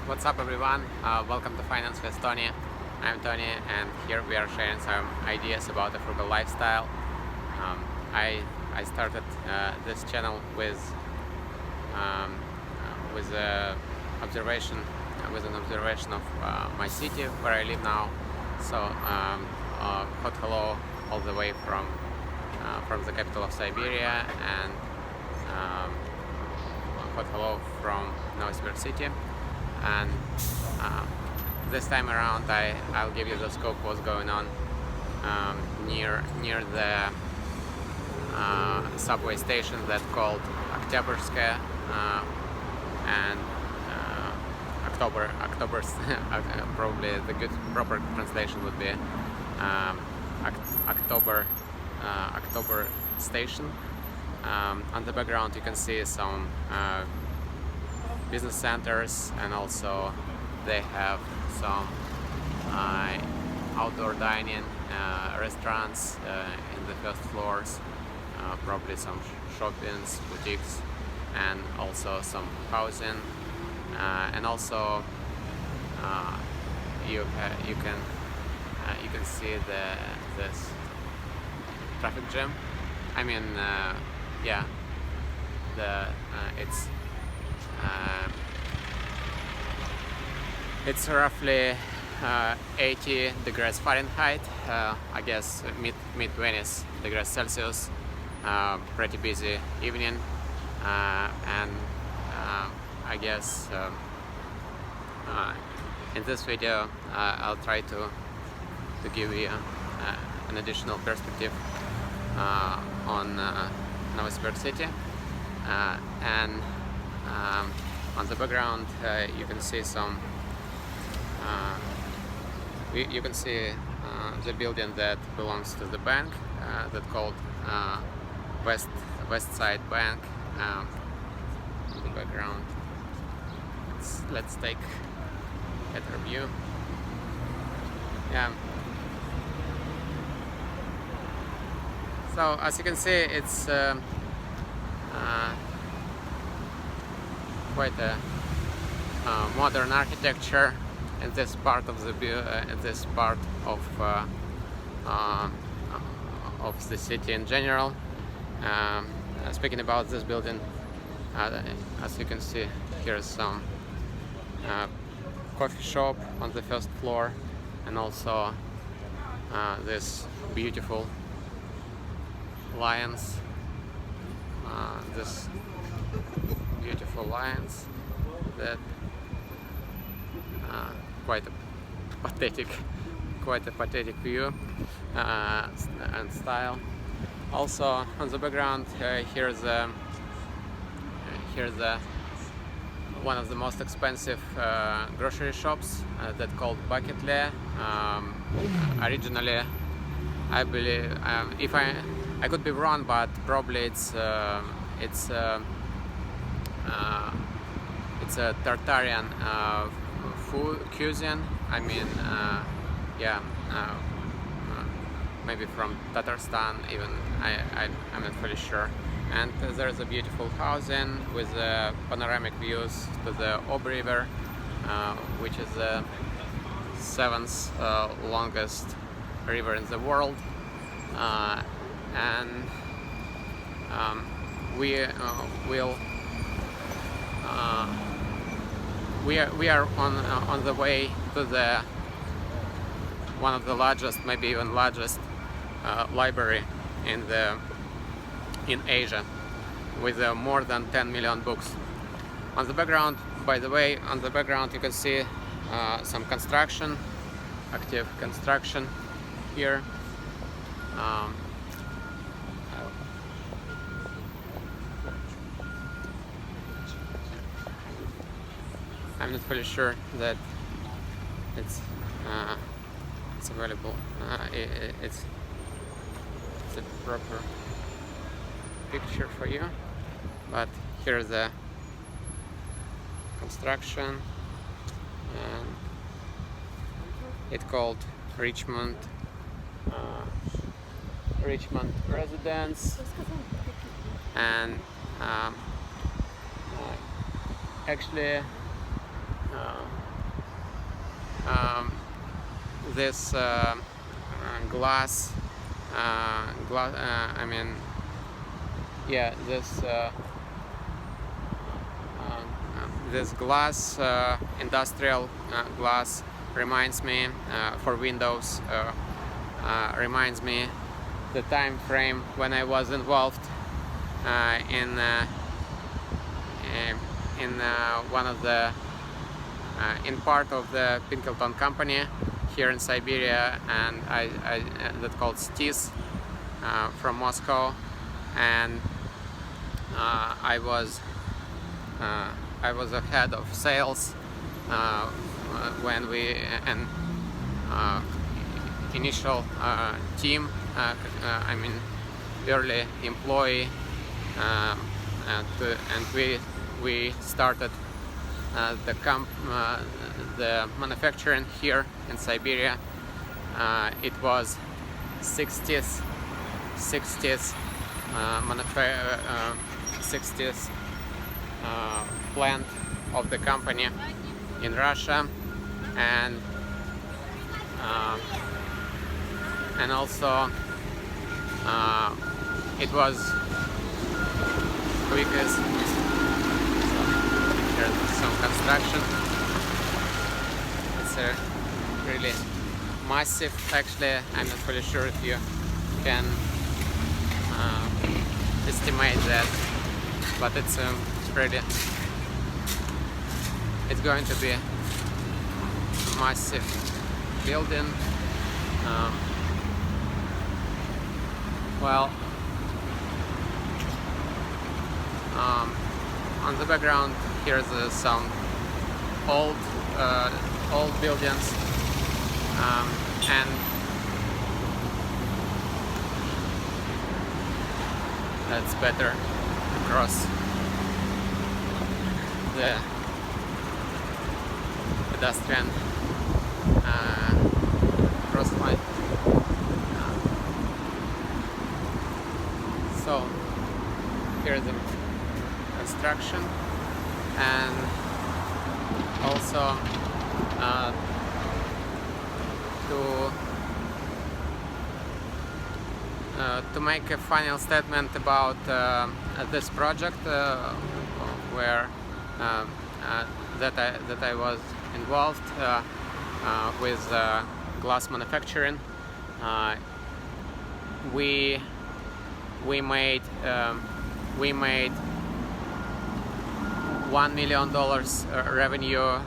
What's up everyone? Welcome to Finance with Tony. I'm Tony and here we are sharing some ideas about a frugal lifestyle. I started this channel with an observation of my city where I live now. So hot hello all the way from the capital of Siberia, and hot hello from Novosibirsk city. And this time around I'll give you the scope of what's going on near the subway station that's called Oktyabrsk, and October's probably the good proper translation would be October station. On the background you can see some business centers, and also they have some outdoor dining restaurants in the first floors, probably some shoppings, boutiques, and also some housing, and also you can see this traffic jam. I mean, yeah, it's roughly 80 degrees Fahrenheit, I guess mid-20s degrees Celsius. Pretty busy evening, and I guess in this video I'll try to give you an additional perspective on Novosibirsk city, and on the background you can see some the building that belongs to the bank that called West Side Bank. In the background, let's take a better view. Yeah. So as you can see, it's quite a modern architecture in this part of the city in general. Speaking about this building, as you can see, here's some coffee shop on the first floor, and also this beautiful lions. That quite a pathetic view and style. Also on the background, here's one of the most expensive grocery shops that called Bucketley. Originally, I believe, if I could be wrong, but probably it's a Tartarian food cuisine. I mean, yeah, maybe from Tatarstan even. I'm not fully sure. And there's a beautiful housing with panoramic views to the Ob River, which is the 7th longest river in the world. And we are on the way to the one of the largest, maybe even largest, library in Asia, with more than 10 million books. On the background, by the way, on the background you can see some construction, active construction here. I'm not fully sure that it's available. It's a proper picture for you, but here's the construction, and it's called Richmond Residence, and actually this glass, I mean, yeah, this glass, industrial glass, reminds me for windows, reminds me the time frame when I was involved in one of the in part of the Pinkelton company here in Siberia, and that called STIS from Moscow, and I was a head of sales when we initial team, I mean early employee, and we started the manufacturing here in Siberia. It was 60s 60s plant of the company in Russia, and also it was quickest. So here's some construction. It's a really massive. Actually, I'm not fully sure if you can estimate that, but it's pretty. It's going to be a massive building. Well, on the background here's some old buildings, and that's better across the pedestrian crossline. So here's the construction, and also to make a final statement about this project where that I was involved with glass manufacturing. We made $1 million revenue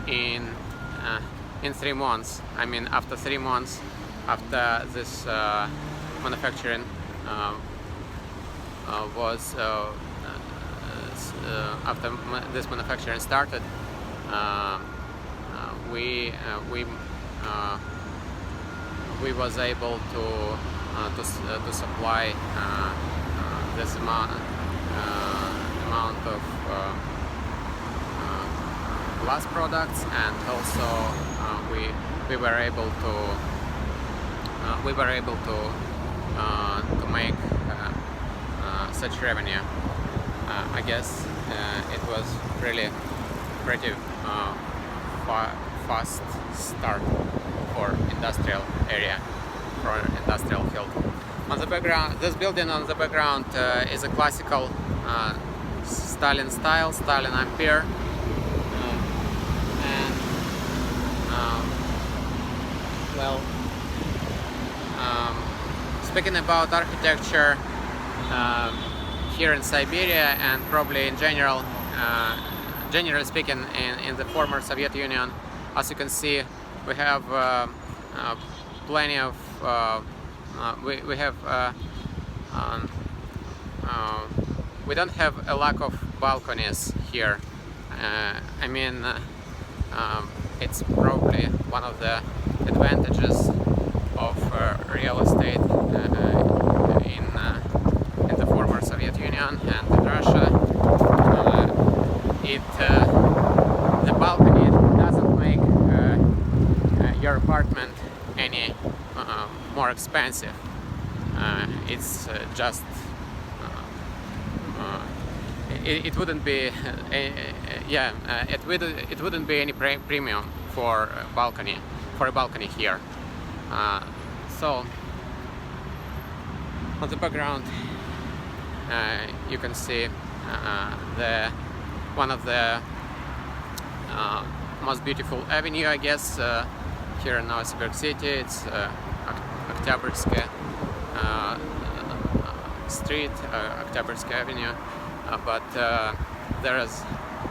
in 3 months. I mean, after 3 months after this manufacturing after this manufacturing started, we was able to supply this amount of glass products, and also we were able to make such revenue. I guess it was really pretty fast start for industrial area, for industrial field. On the background, this building on the background is a classical Stalin style, Stalin Ampere, and well, speaking about architecture here in Siberia, and probably in general, generally speaking, in the former Soviet Union, as you can see, we have plenty of we don't have a lack of balconies here. I mean, it's probably one of the advantages of real estate in the former Soviet Union and in Russia. The balcony doesn't make your apartment any more expensive. It's just it wouldn't be it wouldn't be any premium for a balcony here. So on the background you can see one of the most beautiful avenue, I guess, here in Novosibirsk city. It's Oktyabrsk street, Oktyabrsk Avenue, but there is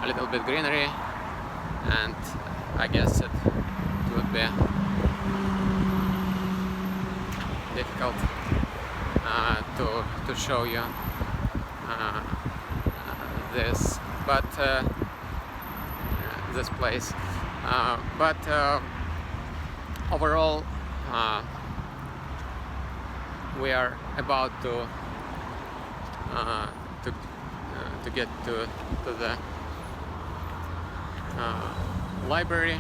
a little bit greenery, and I guess it would be difficult to show you this, but this place. But overall, we are about to get to the library,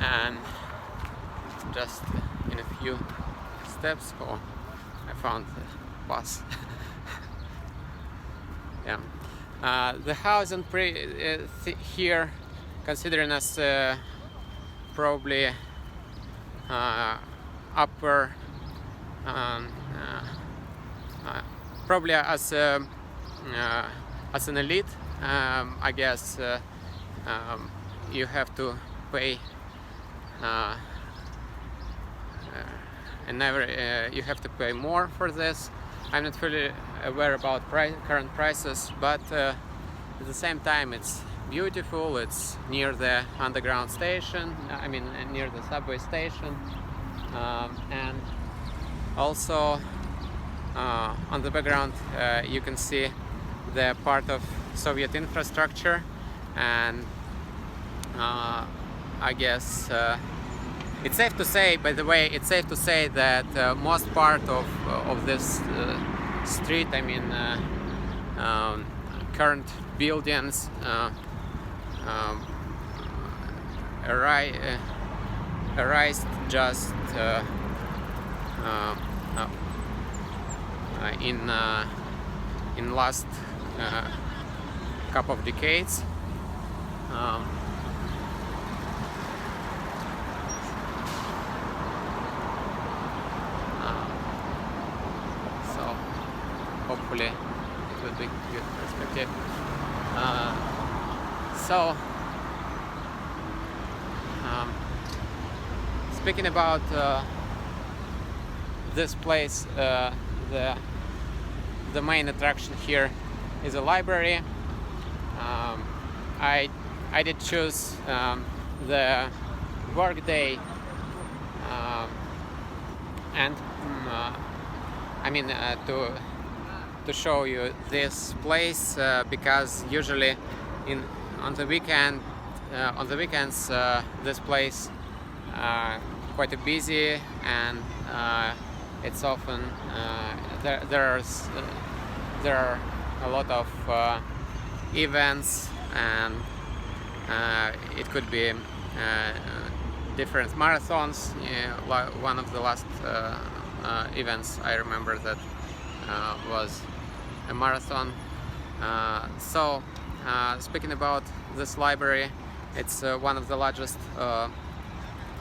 and just in a few steps. Oh, I found the bus. Yeah, the housing here, considering as probably upper, probably as an elite, I guess you have to pay, and you have to pay more for this. I'm not fully aware about current prices, but at the same time it's beautiful. It's near the underground station, I mean near the subway station, and also on the background you can see the part of Soviet infrastructure, and I guess it's safe to say, by the way, it's safe to say that most part of this street, I mean current buildings, arised just in last couple of decades. So hopefully it will be good perspective. So speaking about this place, the main attraction here is a library. I did choose the work day, and I mean to show you this place, because usually on the weekends this place quite busy, and it's often there are a lot of events, and it could be different marathons. One of the last events I remember that was a marathon. So speaking about this library, it's one of the largest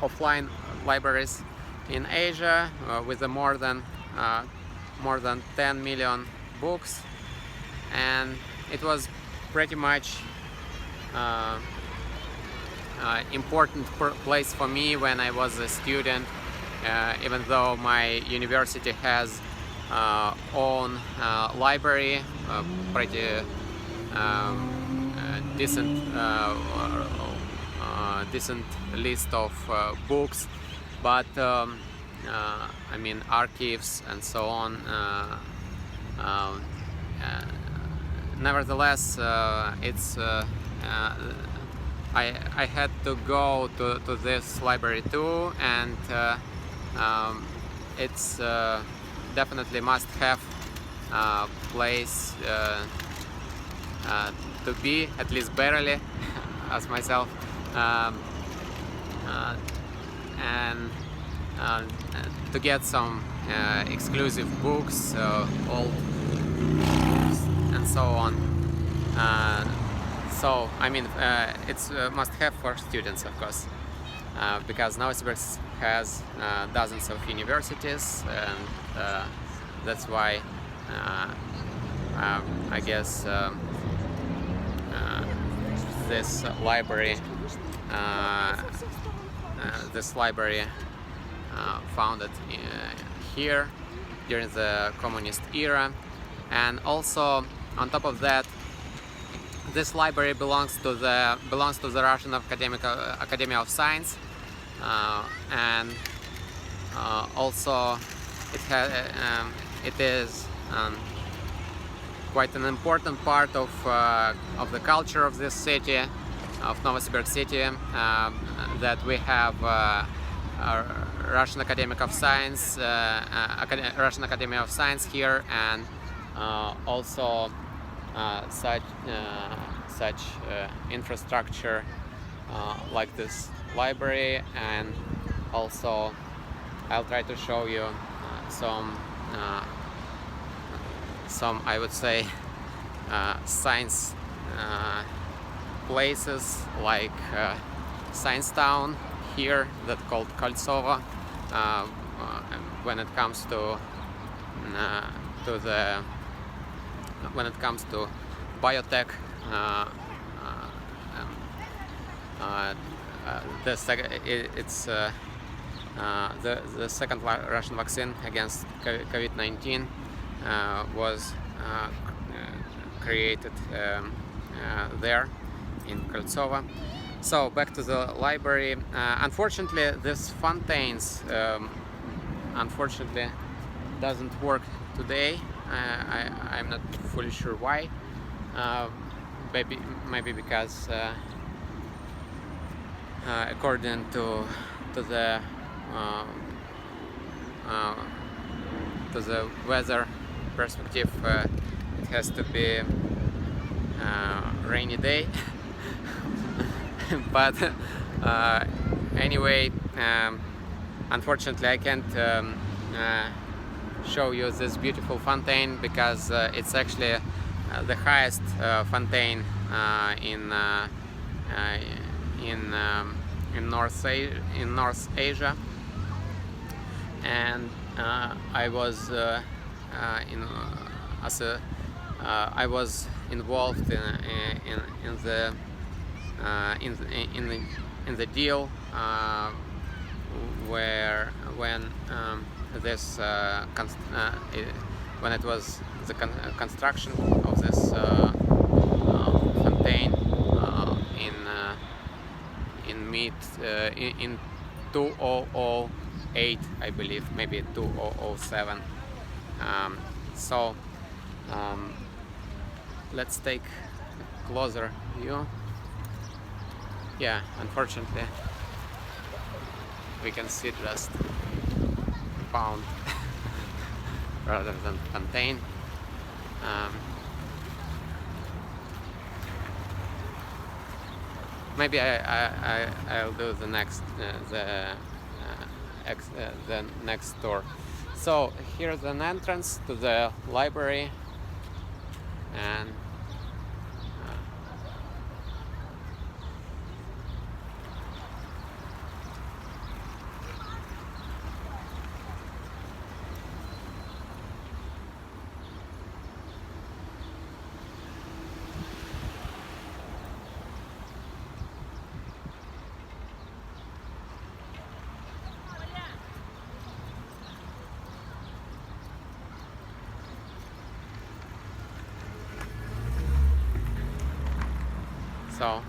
offline libraries in Asia, with more than 10 million books, and it was pretty much important place for me when I was a student, even though my university has own library, pretty decent list of books, but I mean archives and so on. Nevertheless, it's I had to go to this library too, and it's definitely must-have place to be, at least barely, as myself, and to get some exclusive books, old books, and so on. So I mean, it's a must-have for students, of course. because Novosibirsk has dozens of universities, and that's why I guess this library founded here during the communist era. And also, on top of that, this library belongs to the Russian Academy of Science, and also it is quite an important part of the culture of this city, of Novosibirsk city, that we have Russian Academy of Science, Russian Academy of Science here, and also such infrastructure like this library. And also I'll try to show you some I would say science places, like Science Town here, that called Koltsovo, when it comes to biotech. It's the second Russian vaccine against COVID-19 was created there in Koltsovo. So back to the library. Unfortunately, this fountains unfortunately doesn't work today. I'm not fully sure why. Maybe because according to the weather perspective, it has to be rainy day. But anyway, unfortunately I can't show you this beautiful fountain, because it's actually the highest fountain in North Asia, and I was I was involved in the deal when it was the construction of this fountain in 2008, I believe, maybe 2007. So let's take a closer view. Yeah, unfortunately we can see just pound rather than fountain. Maybe I'll do the next the next tour. So here's an entrance to the library, and so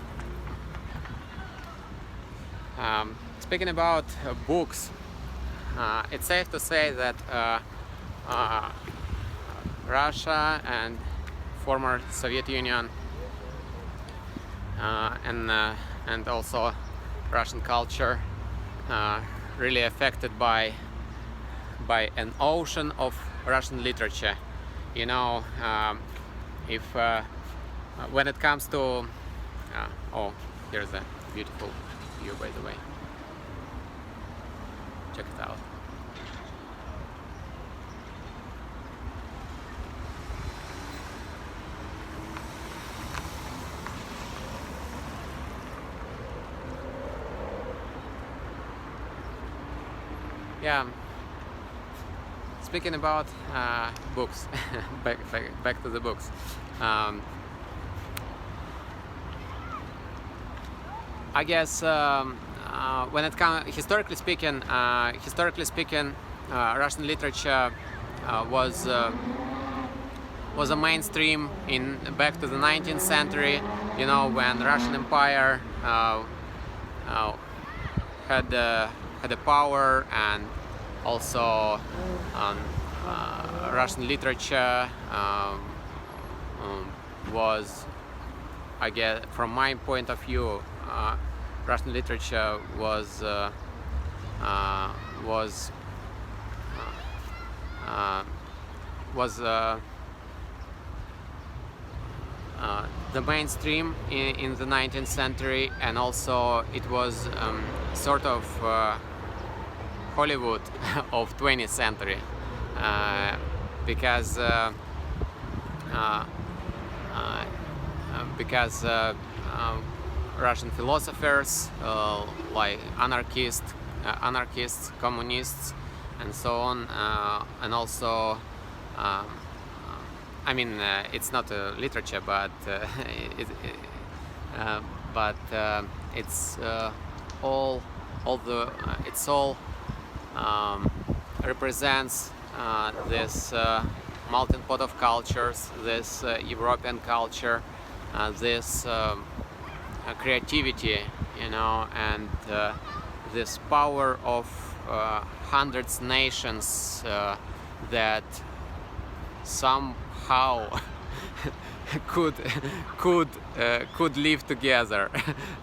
speaking about books, it's safe to say that Russia and former Soviet Union and also Russian culture really affected by an ocean of Russian literature. You know, if when it comes to oh, here's a beautiful view, by the way. Check it out. yeah, speaking about books, back to the books. I guess when it comes, historically speaking, Russian literature was a mainstream in back to the 19th century. You know, when Russian Empire had a power, and also Russian literature was, I guess, from my point of view, Russian literature was the mainstream in the 19th century, and also it was sort of Hollywood of 20th century, because Russian philosophers like anarchists, communists, and so on, and also I mean, it's not a literature, but it's all represents this melting pot of cultures, this European culture, this creativity, you know, and this power of hundreds nations that somehow could live together.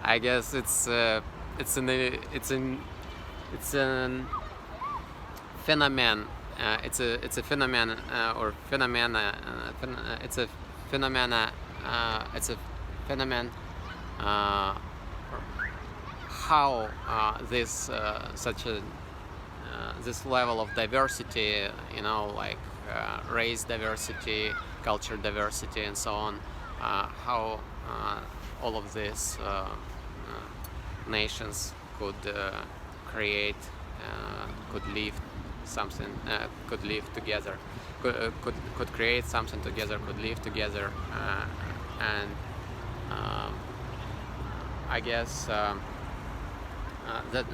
I guess it's a phenomenon. It's a phenomenon or phenomena. It's a phenomena. It's a phenomenon. How this such a this level of diversity, you know, like race diversity, culture diversity, and so on, how all of these nations could create, could live something, could live together, could create something together, could live together, and I guess that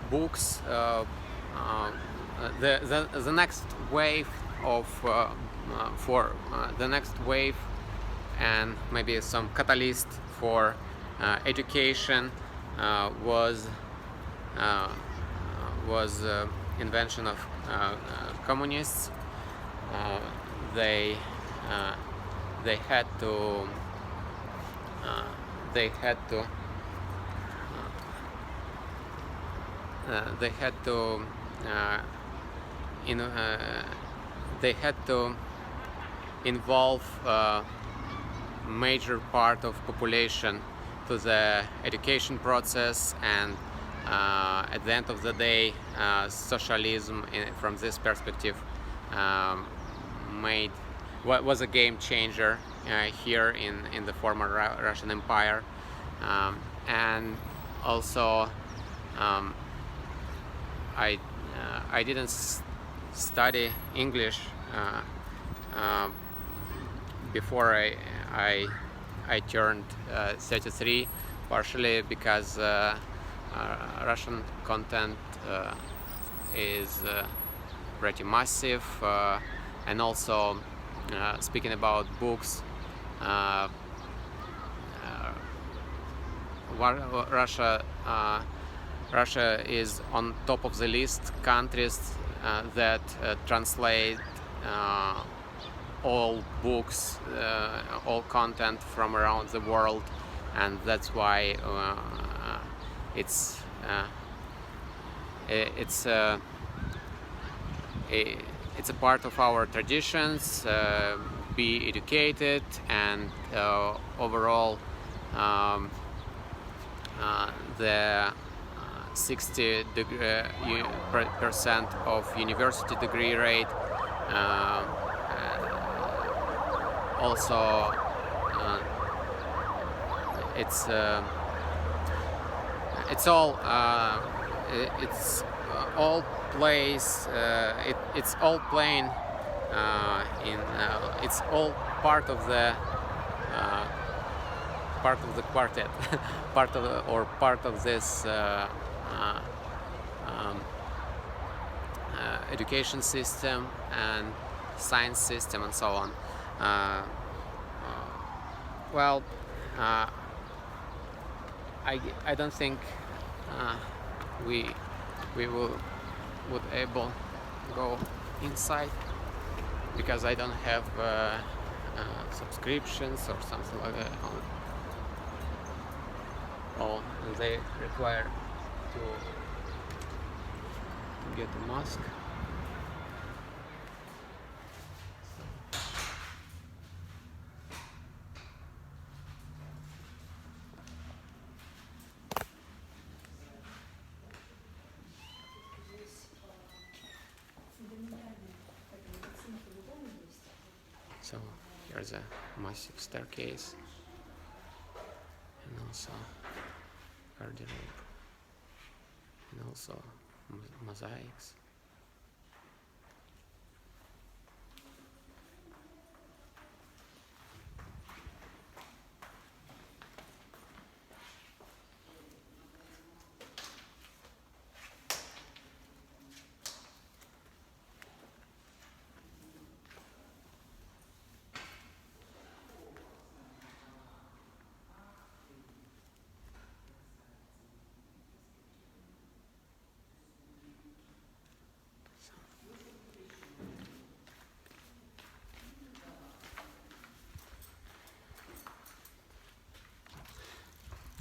books, the next wave of for the next wave, and maybe some catalyst for education was invention of communists. They had to involve major part of population to the education process, and at the end of the day, socialism, from this perspective, was a game changer here in the former Russian Empire, and also I didn't study English before I turned 33, partially because Russian content is pretty massive, and also speaking about books, Russia is on top of the list countries that translate all books, all content from around the world, and that's why it's a part of our traditions, be educated, and overall the 60% of university degree rate, also it's all it's all plays. It's all playing it's all part of the quartet, part of this education system and science system and so on. Well, I don't think we would able go inside because I don't have subscriptions or something like that. Oh, they require to get a mask. So here's a massive staircase and also garderobe and also mosaics.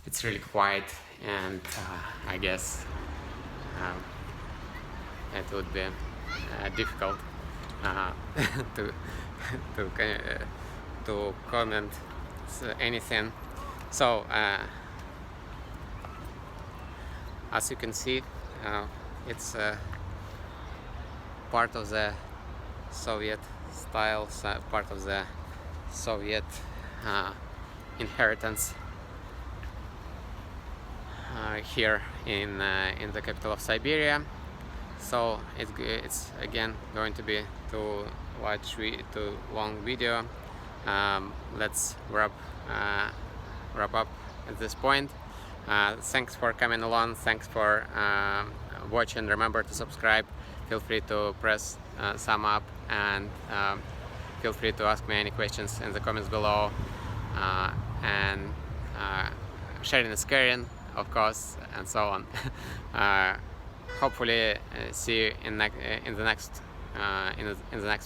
It's really quiet, and I guess it would be difficult to comment anything. So as you can see, it's part of the Soviet style, part of the Soviet inheritance here in the capital of Siberia. So it's again going to be too long video. Let's wrap up at this point. Thanks for coming along. Thanks for watching. Remember to subscribe. Feel free to press thumb up, and feel free to ask me any questions in the comments below. And sharing is caring, of course, and so on. Hopefully see you in the next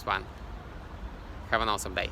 one. Have an awesome day.